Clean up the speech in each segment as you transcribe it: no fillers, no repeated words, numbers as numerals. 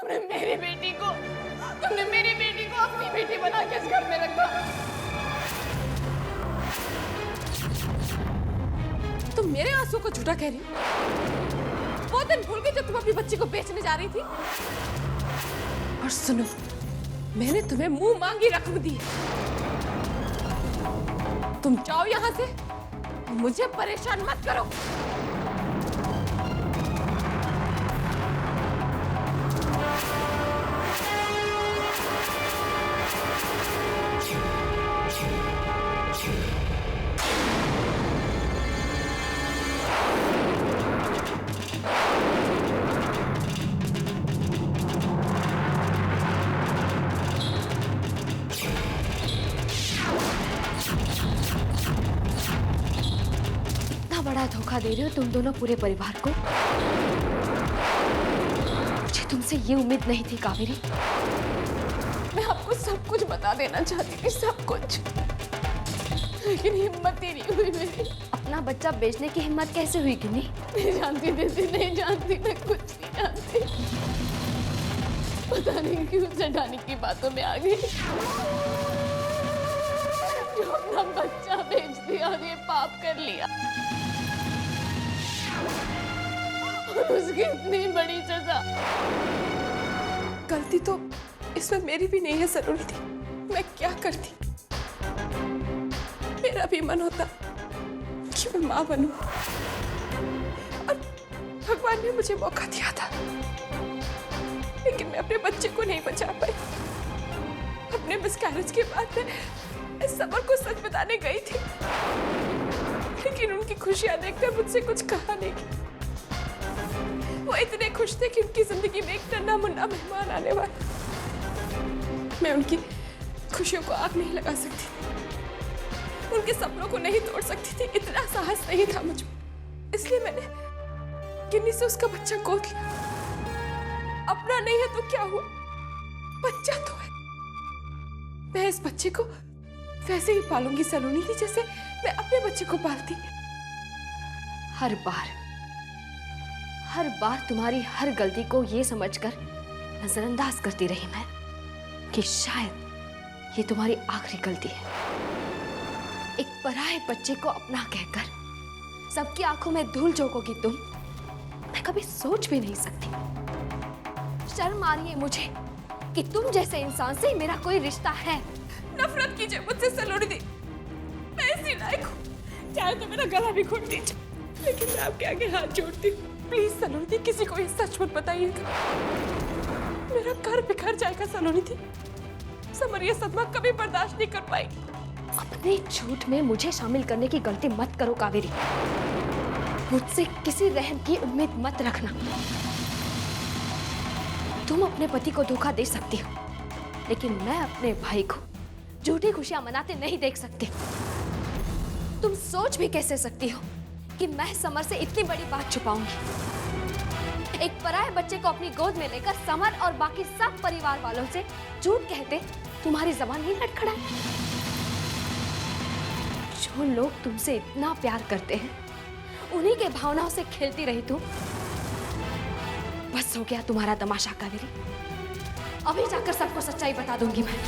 तुमने मेरी बेटी को अपनी बेटी बना के इस घर में रखा। तुम मेरे आंसू को झूठा कह रही हो? वो दिन भूल गई जब तुम अपनी बच्ची को बेचने जा रही थी? और सुनो, मैंने तुम्हें मुंह मांगी रकम दी है। तुम जाओ यहां से, मुझे परेशान मत करो। बड़ा धोखा दे रहे हो तुम दोनों पूरे परिवार को। मुझे तुमसे ये उम्मीद नहीं थी कावेरी। मैं आपको सब कुछ बता देना चाहती थी, सब कुछ, लेकिन हिम्मत ही नहीं हुई मेरी। अपना बच्चा बेचने की हिम्मत कैसे हुई गिन्नी? नहीं जानती दीदी, नहीं जानती, मैं कुछ नहीं जानती। पता नहीं क्यों चढ़ाने की बातों में आ गई। जो अपना बच्चा बेच दिया और ये पाप कर लिया, और उसकी इतनी बड़ी सजा। गलती तो इसमें मेरी भी नहीं है सलोनी थी। मैं क्या करती? मेरा भी मन होता कि मैं मां बनूं, और भगवान ने मुझे मौका दिया था, लेकिन मैं अपने बच्चे को नहीं बचा पाई। अपने मिसकैरेज के बाद मैं समर को सच बताने गई थी, लेकिन उनकी खुशियां देखकर मुझसे कुछ कहा नहीं। वो इतने खुश थे कि उनकी जिंदगी में एक नन्हा मुन्ना मेहमान आने वाला। मैं उनकी खुशियों को आग नहीं लगा सकती, उनके सपनों को नहीं तोड़ सकती थी। इतना साहस नहीं था मुझ में, इसलिए मैंने गिन्नी से उसका बच्चा गोद लिया। अपना नहीं है तो क्या हुआ, बच्चा तो है। मैं इस बच्चे को वैसे ही पालूंगी सलोनी थी, जैसे मैं अपने बच्चे को पालती। हर बार तुम्हारी हर गलती को ये समझकर नजरअंदाज करती रही मैं कि शायद ये तुम्हारी आखिरी गलती है। एक पराये बच्चे को अपना कहकर सबकी आंखों में धूल झोंकोगी तुम, मैं कभी सोच भी नहीं सकती। शर्म आ रही है मुझे कि तुम जैसे इंसान से मेरा कोई रिश्ता है। नफरत कीजिए मुझसे सलोनी दी, मैं इसी लायक हूँ। चाहे तो मेरा गला भी घोट दीजिए, लेकिन मैं आपके आगे हाथ जोड़ती हूँ। प्लीज सलोनी दी, किसी को ये सच मत बताइएगा। मेरा घर बिखर जाएगा सलोनी दी। समर ये सदमा कभी बर्दाश्त नहीं कर पाएगी। अपने झूठ में मुझे शामिल करने की गलती मत करो कावेरी। मुझसे किसी रहम की उम्मीद मत रखना। तुम अपने पति को धोखा दे सकती हो, लेकिन मैं अपने भाई को झूठी खुशियां मनाते नहीं देख सकती। तुम सोच भी कैसे सकती हो कि मैं समर से इतनी बड़ी बात छुपाऊंगी? एक पराये बच्चे को अपनी गोद में लेकर समर और बाकी सब परिवार वालों से झूठ कहते तुम्हारी जबान नहीं लड़खड़ाई? जो लोग तुमसे इतना प्यार करते हैं, उन्हीं के भावनाओं से खेलती रही तुम। बस हो गया तुम्हारा तमाशा कावेरी। अभी जाकर सबको सच्चाई बता दूंगी मैं।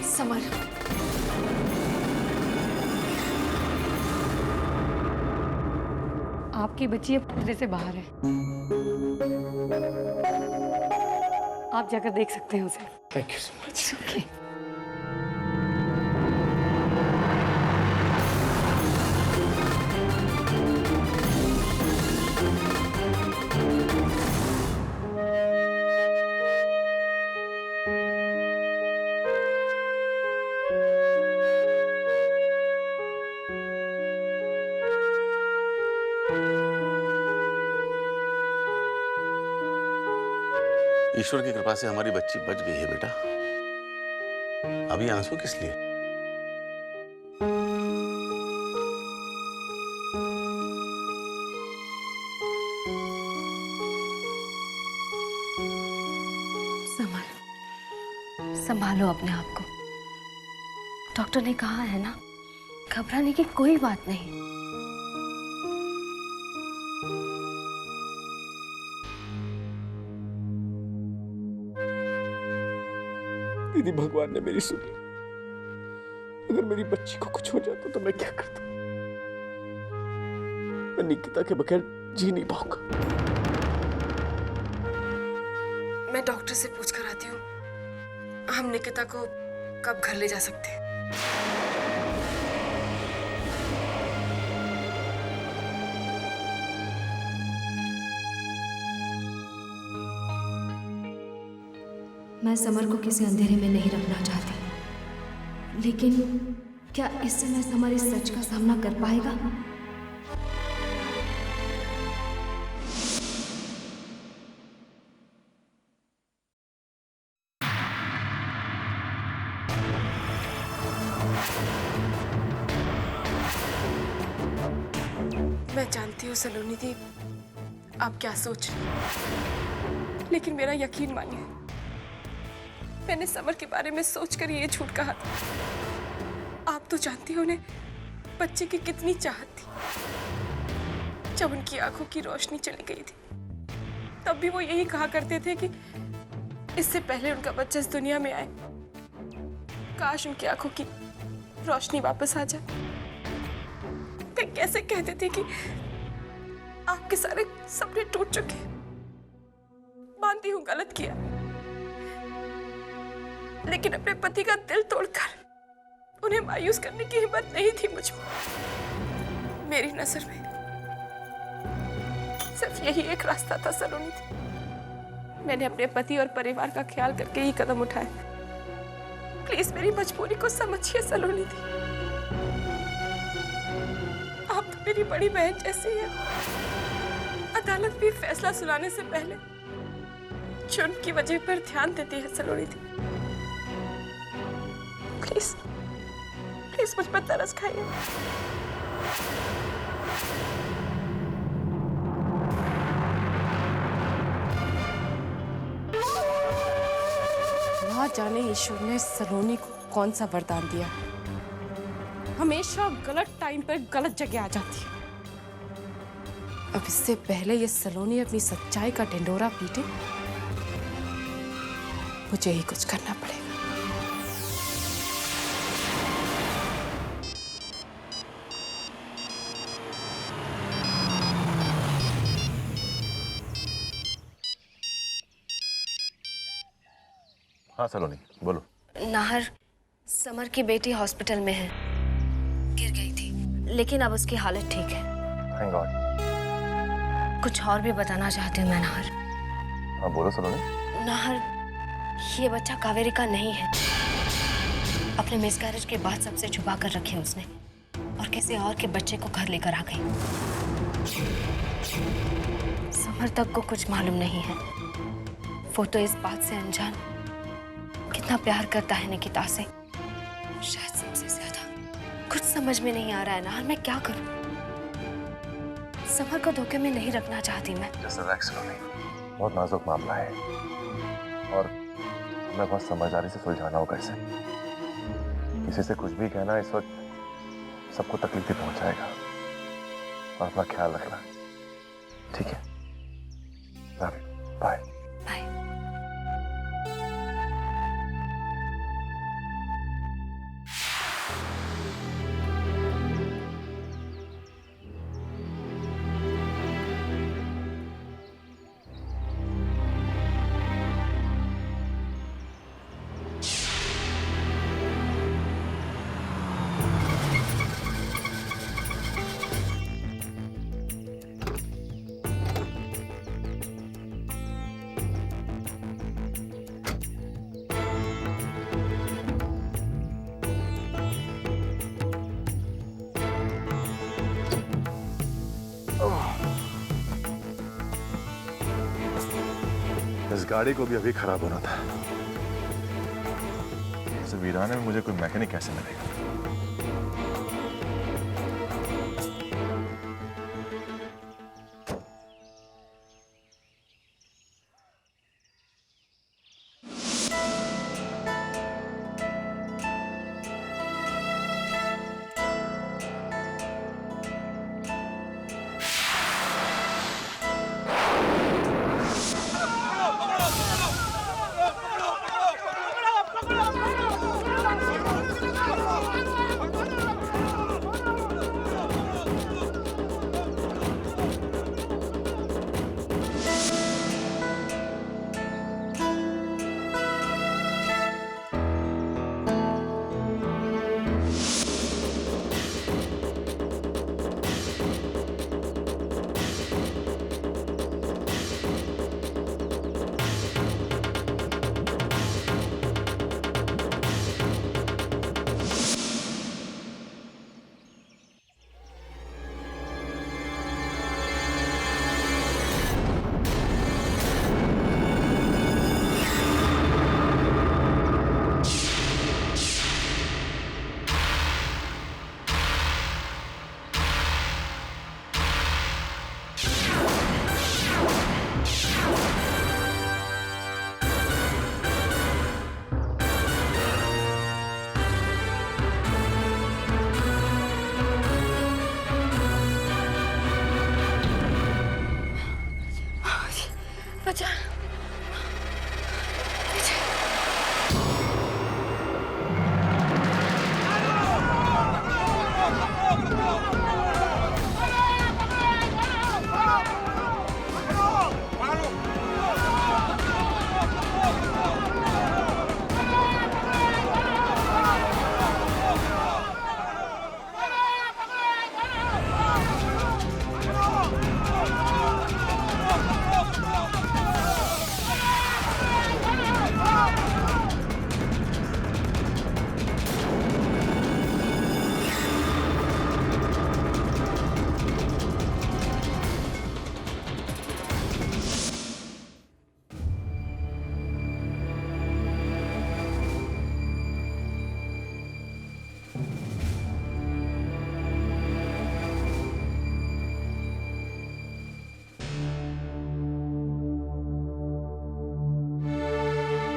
समर, आपकी बच्ची अब खतरे से बाहर है। आप जाकर देख सकते हैं उसे। Thank you so much. Okay. ईश्वर की कृपा से हमारी बच्ची बच गई है बेटा। अभी आंसू किस लिए? संभालो अपने आप को। डॉक्टर ने कहा है ना, घबराने की कोई बात नहीं। दीदी, भगवान ने मेरी सुनी। अगर मेरी बच्ची को कुछ हो जाता तो मैं क्या करता? मैं निकिता के बगैर जी नहीं पाऊंगा। मैं डॉक्टर से पूछ कर आती हूँ, हम निकिता को कब घर ले जा सकते हैं? मैं समर को किसी अंधेरे में नहीं रखना चाहती, लेकिन क्या इस समय समर इस सच का सामना कर पाएगा? मैं जानती हूँ सलोनी दी, आप क्या सोच रही हैं, लेकिन मेरा यकीन मानिए, मैंने समर के बारे में सोचकर ये झूठ कहा था। आप तो जानती हो उन्हें बच्चे की कितनी चाहत थी। जब उनकी आंखों की रोशनी चली गई थी, तब भी वो यही कहा करते थे कि इससे पहले उनका बच्चा इस दुनिया में आए, काश उनकी आंखों की रोशनी वापस आ जाए। मैं कैसे कहते थे कि आपके सारे सपने टूट चुके। मानती हूँ गलत किया, लेकिन अपने पति का दिल तोड़कर उन्हें मायूस करने की हिम्मत नहीं थी मुझमें। मेरी नजर में सिर्फ यही एक रास्ता था सलोनी थी। मैंने अपने पति और परिवार का ख्याल करके ही कदम उठाए। प्लीज मेरी मजबूरी को समझिए सलोनी थी। आप तो मेरी बड़ी बहन जैसी है। अदालत भी फैसला सुनाने से पहले जुर्म की वजह पर ध्यान देती है सलोनी थी। प्लीज प्लीज मुझ पर तरस खाइए। ना जाने ईश्वर ने सलोनी को कौन सा वरदान दिया, हमेशा गलत टाइम पर गलत जगह आ जाती है। अब इससे पहले ये सलोनी अपनी सच्चाई का ढिंढोरा पीटे, मुझे ही कुछ करना पड़ेगा। हाँ सलोनी, बोलो। नाहर, समर की बेटी हॉस्पिटल में है, गिर गई थी, लेकिन अब उसकी हालत ठीक है। Thank God. कुछ और भी बताना चाहती हूँ मैं नाहर। हाँ बोलो सलोनी। नाहर, ये बच्चा कावेरी का नहीं है। अपने मिसकैरेज के बाद सबसे छुपा कर रखे उसने, और किसी और के बच्चे को घर लेकर आ गई। समर तक को कुछ मालूम नहीं है। वो तो इस बात से अनजान कितना प्यार करता है निकिता से, शायद सबसे ज्यादा। कुछ समझ में नहीं आ रहा है नाहर, मैं क्या करूं? समर को धोखे में नहीं रखना चाहती मैं। बहुत नाजुक मामला है और मैं बहुत समझदारी से सुलझाना होगा इसे। किसी से कुछ भी कहना इस वक्त सबको तकलीफ ही पहुंचाएगा। और अपना ख्याल रखना, ठीक है? Bye bye. इस गाड़ी को भी अभी खराब होना था। वीराने में मुझे कोई मैकेनिक कैसे मिलेगा? बचा।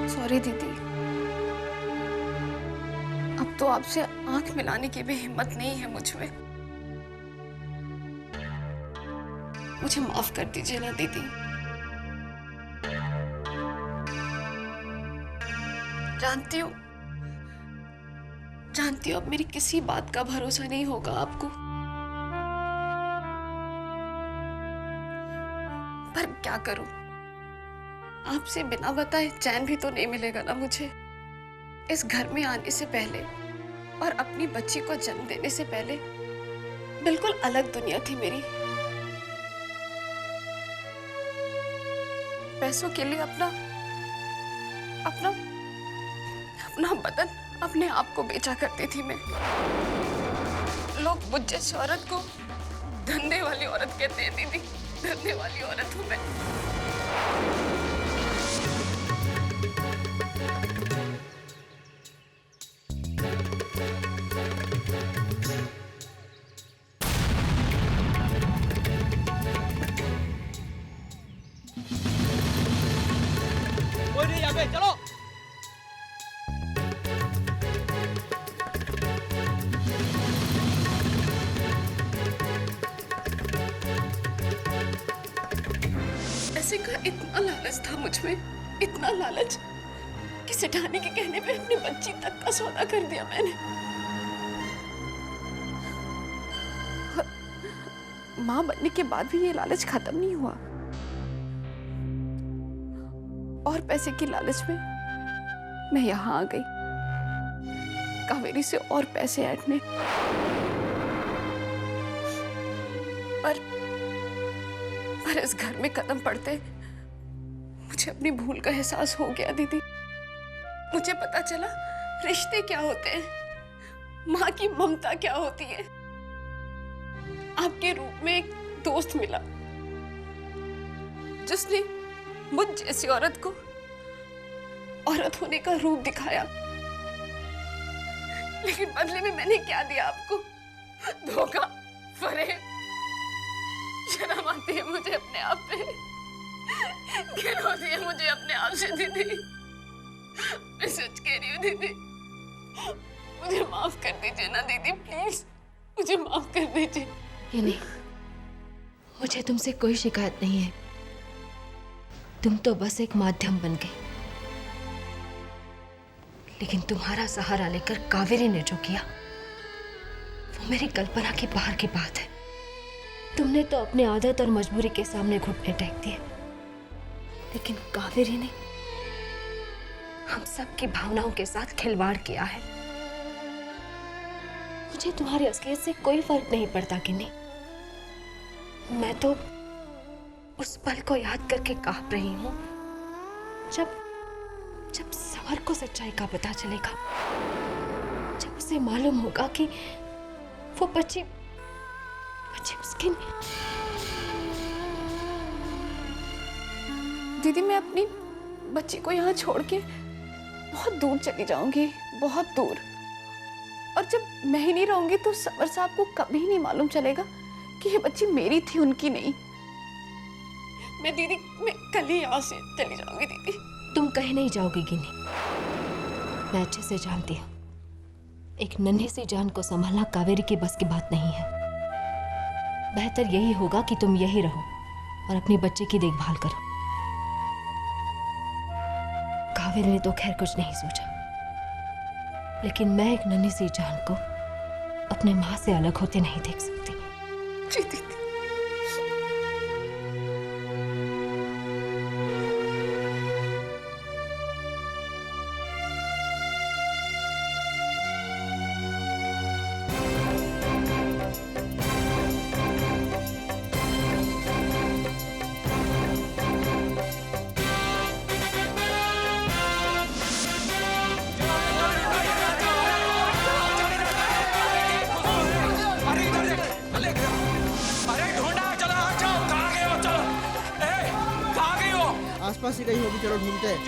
सॉरी दीदी, अब तो आपसे आंख मिलाने की भी हिम्मत नहीं है मुझ में। मुझे माफ कर दीजिए ना दीदी। जानती हूँ अब मेरी किसी बात का भरोसा नहीं होगा आपको, पर क्या करूं, आपसे बिना बताए चैन भी तो नहीं मिलेगा ना मुझे। इस घर में आने से पहले और अपनी बच्ची को जन्म देने से पहले बिल्कुल अलग दुनिया थी मेरी। पैसों के लिए अपना बदन, अपने आप को बेचा करती थी मैं। लोग मुझ जैसी औरत को धंधे वाली औरत कहते हैं दीदी, धंधे वाली औरत हूं मैं। कोई नहीं, यहाँ पे चलो। ऐसे का इतना लालच था मुझ में, इतना लालच कि सेठानी के कहने पे अपनी बच्ची तक का सौदा कर दिया मैंने। माँ बनने के बाद भी ये लालच खत्म नहीं हुआ, और पैसे की लालच में मैं यहाँ आ गई, कावेरी से और पैसे ऐंठने। पर इस घर में कदम पड़ते मुझे अपनी भूल का एहसास हो गया दीदी। मुझे पता चला रिश्ते क्या होते हैं, माँ की ममता क्या होती है। आपके रूप में एक दोस्त मिला जिसने मुझ जैसी औरत को औरत होने का रूप दिखाया, लेकिन बदले में मैंने क्या दिया आपको? धोखा, फरेब। शर्म आती है मुझे अपने आप पे, घिन होती है मुझे अपने आप से दीदी। मैं सच कह रही हूँ दीदी, मुझे माफ कर दीजिए ना दीदी, प्लीज मुझे माफ कर दीजिए। ये नहीं, मुझे तुमसे कोई शिकायत नहीं है। तुम तो बस एक माध्यम बन गए, लेकिन तुम्हारा सहारा लेकर कावेरी ने जो किया वो मेरी कल्पना की बाहर की बात है। तुमने तो अपने आदत और मजबूरी के सामने घुटने टेक दिए, लेकिन कावेरी ने हम सब की भावनाओं के साथ खिलवाड़ किया है। मुझे तुम्हारी असलियत से कोई फर्क नहीं पड़ता किन्नी। मैं तो उस पल को याद करके कांप रही हूं जब समर को सच्चाई का पता चलेगा, जब उसे मालूम होगा कि वो बच्ची उसकी दीदी। मैं अपनी बच्ची को यहाँ छोड़ के बहुत दूर चली जाऊंगी, बहुत दूर। और जब मैं ही नहीं रहूंगी तो समर साहब को कभी नहीं मालूम चलेगा कि ये बच्ची मेरी थी, उनकी नहीं। मैं कल ही यहाँ से चली जाऊंगी दीदी। तुम कहीं नहीं जाओगी गिन्नी। मैं अच्छे से जानती हूँ, एक नन्ही सी जान को संभालना कावेरी की बस की बात नहीं है। बेहतर यही होगा कि तुम यही रहो और अपनी बच्चे की देखभाल करो। कावेरी ने तो खैर कुछ नहीं सोचा, लेकिन मैं एक नन्ही सी जान को अपने मां से अलग होते नहीं देख सकती। जी दीदी। आसपास ही कहीं होगी, चलो ढूंढते हैं।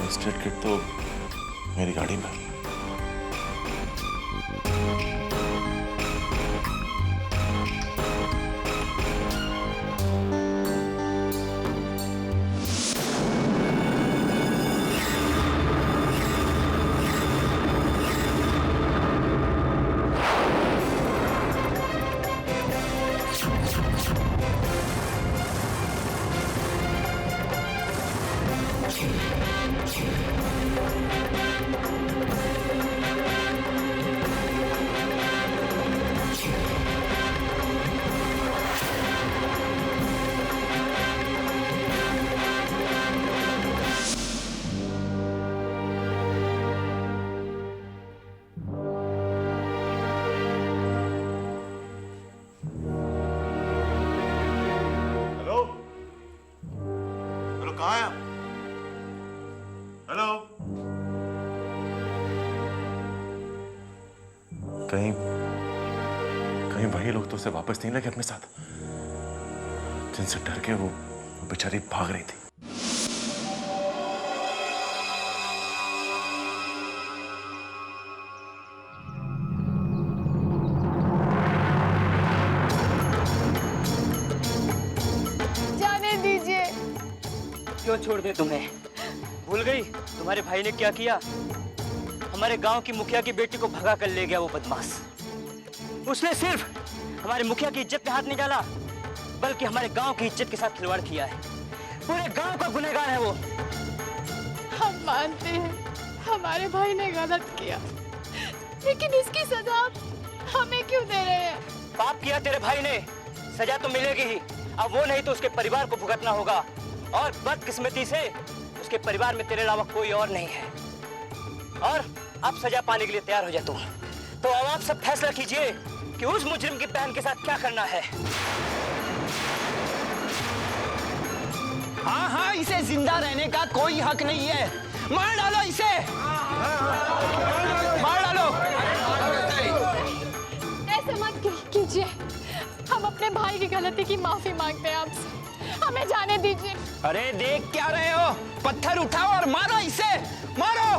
फर्स्ट एड किट तो मेरी गाड़ी में। कहाँ हैं आप? हेलो, कहीं वही लोग तो उसे वापस नहीं लेके अपने साथ, जिनसे डर के वो बेचारी भाग रही थी। जाने दीजिए। क्यों छोड़ दे तुम्हें? भूल गई तुम्हारे भाई ने क्या किया? हमारे गांव की मुखिया की बेटी को भगा कर ले गया वो बदमाश। उसने सिर्फ हमारे मुखिया की इज्जत पे हाथ नहीं डाला, बल्कि हमारे गांव की इज्जत के साथ खिलवाड़ किया है। पूरे गांव का गुनहगार है वो। हम मानते हैं हमारे भाई ने गलत किया, लेकिन इसकी सजा हमें क्यों दे रहे हैं? पाप किया तेरे भाई ने, सजा तो मिलेगी ही। अब वो नहीं तो उसके परिवार को भुगतना होगा, और बदकिस्मती से उसके परिवार में तेरे अलावा कोई और नहीं है। और अब सजा पाने के लिए तैयार हो जा तू। तो अब आप सब फैसला कीजिए कि उस मुजरिम की बहन के साथ क्या करना है। हाँ हाँ, इसे जिंदा रहने का कोई हक नहीं है। मार डालो इसे, मार डालो। ऐसे मत कीजिए, हम अपने भाई की गलती की माफी मांगते हैं आपसे, हमें जाने दीजिए। अरे देख क्या रहे हो, पत्थर उठाओ और मारो इसे, मारो।